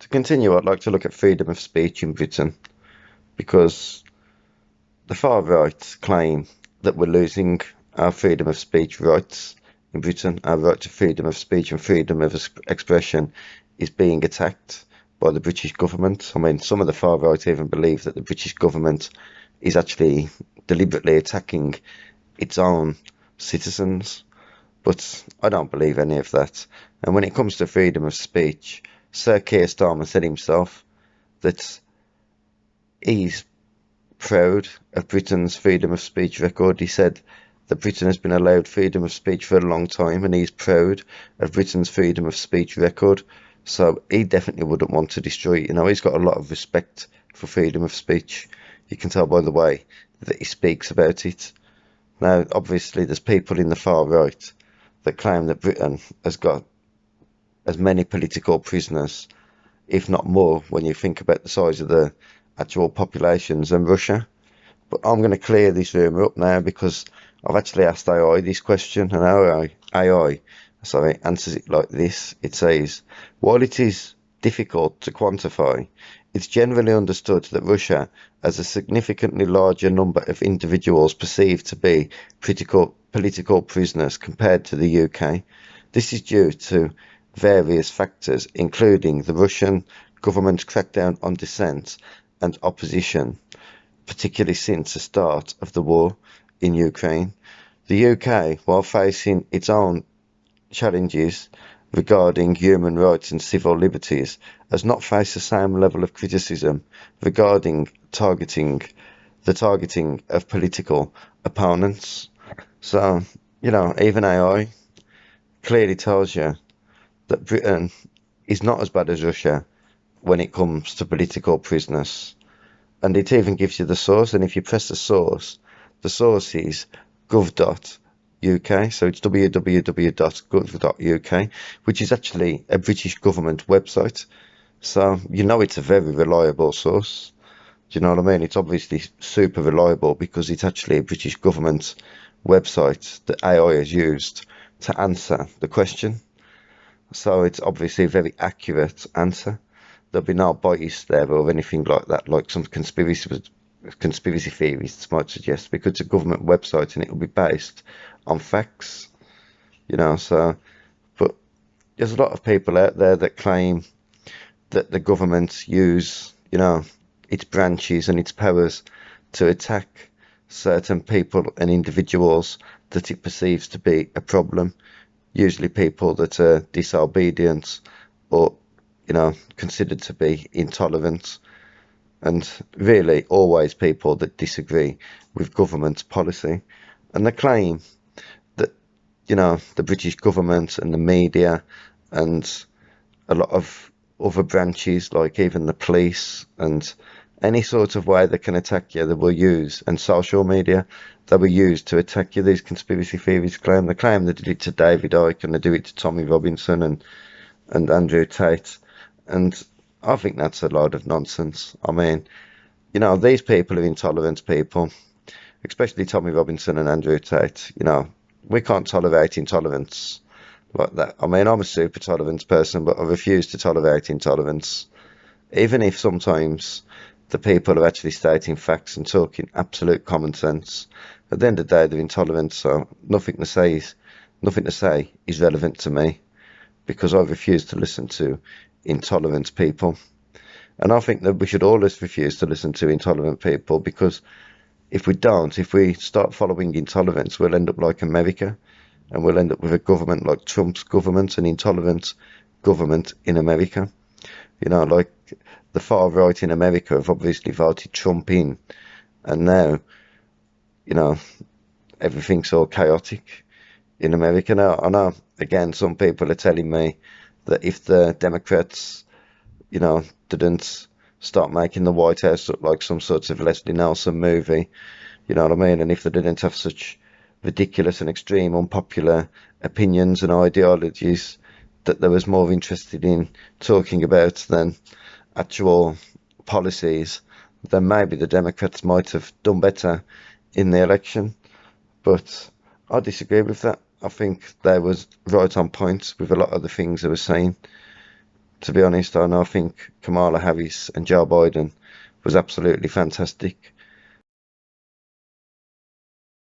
To continue, I'd like to look at freedom of speech in Britain because the far right claim that we're losing our freedom of speech rights in Britain. Our right to freedom of speech and freedom of expression is being attacked by the British government. I mean, some of the far right even believe that the British government is actually deliberately attacking its own citizens, but I don't believe any of that. And when it comes to freedom of speech, Sir Keir Starmer said himself that he's proud of Britain's freedom of speech record. He said that Britain has been allowed freedom of speech for a long time, and he's proud of Britain's freedom of speech record. So he definitely wouldn't want to destroy it. You know, he's got a lot of respect for freedom of speech. You can tell by the way that he speaks about it. Now, obviously, there's people in the far right that claim that Britain has got as many political prisoners, if not more, when you think about the size of the actual populations than Russia. But I'm going to clear this rumour up now because I've actually asked AI this question, and AI answers it like this. It says, while it is difficult to quantify, it's generally understood that Russia has a significantly larger number of individuals perceived to be political prisoners compared to the UK. This is due to various factors, including the Russian government's crackdown on dissent and opposition, particularly since the start of the war in Ukraine. The UK, while facing its own challenges regarding human rights and civil liberties, has not faced the same level of criticism regarding the targeting of political opponents. So, you know, even AI clearly tells you that Britain is not as bad as Russia when it comes to political prisoners. And it even gives you the source, and if you press the source is gov.uk, so it's www.gov.uk, which is actually a British government website. So you know it's a very reliable source. Do you know what I mean? It's obviously super reliable because it's actually a British government website that AI has used to answer the question. So it's obviously a very accurate answer. There'll be no bias there or anything like that, like some conspiracy theories might suggest, because it's a government website and it will be based on facts, you know. So, but there's a lot of people out there that claim that the government use, you know, its branches and its powers to attack certain people and individuals that it perceives to be a problem. Usually people that are disobedient or, you know, considered to be intolerant, and really always people that disagree with government policy. And the claim that, you know, the British government and the media and a lot of other branches, like even the police and any sort of way they can attack you, they will use, and social media, they will use to attack you. These conspiracy theories claim, they claim they did it to David Icke and they do it to Tommy Robinson and Andrew Tate. And I think that's a load of nonsense. I mean, you know, these people are intolerant people, especially Tommy Robinson and Andrew Tate. You know, we can't tolerate intolerance like that. I mean, I'm a super tolerant person, but I refuse to tolerate intolerance. Even if sometimes the people are actually stating facts and talking absolute common sense, at the end of the day, they're intolerant, so nothing to say is relevant to me, because I refuse to listen to intolerant people. And I think that we should always refuse to listen to intolerant people, because if we start following intolerance, we'll end up like America, and we'll end up with a government like Trump's government, an intolerant government in America. You know, like the far right in America have obviously voted Trump in, and now, you know, everything's all chaotic in America now. I know, again, some people are telling me that if the Democrats, you know, didn't start making the White House look like some sort of Leslie Nelson movie, you know what I mean, and if they didn't have such ridiculous and extreme unpopular opinions and ideologies that they was more interested in talking about than actual policies, then maybe the Democrats might have done better in the election. But I disagree with that. I think they was right on point with a lot of the things they were saying. to be honest. And I think Kamala Harris and Joe Biden was absolutely fantastic.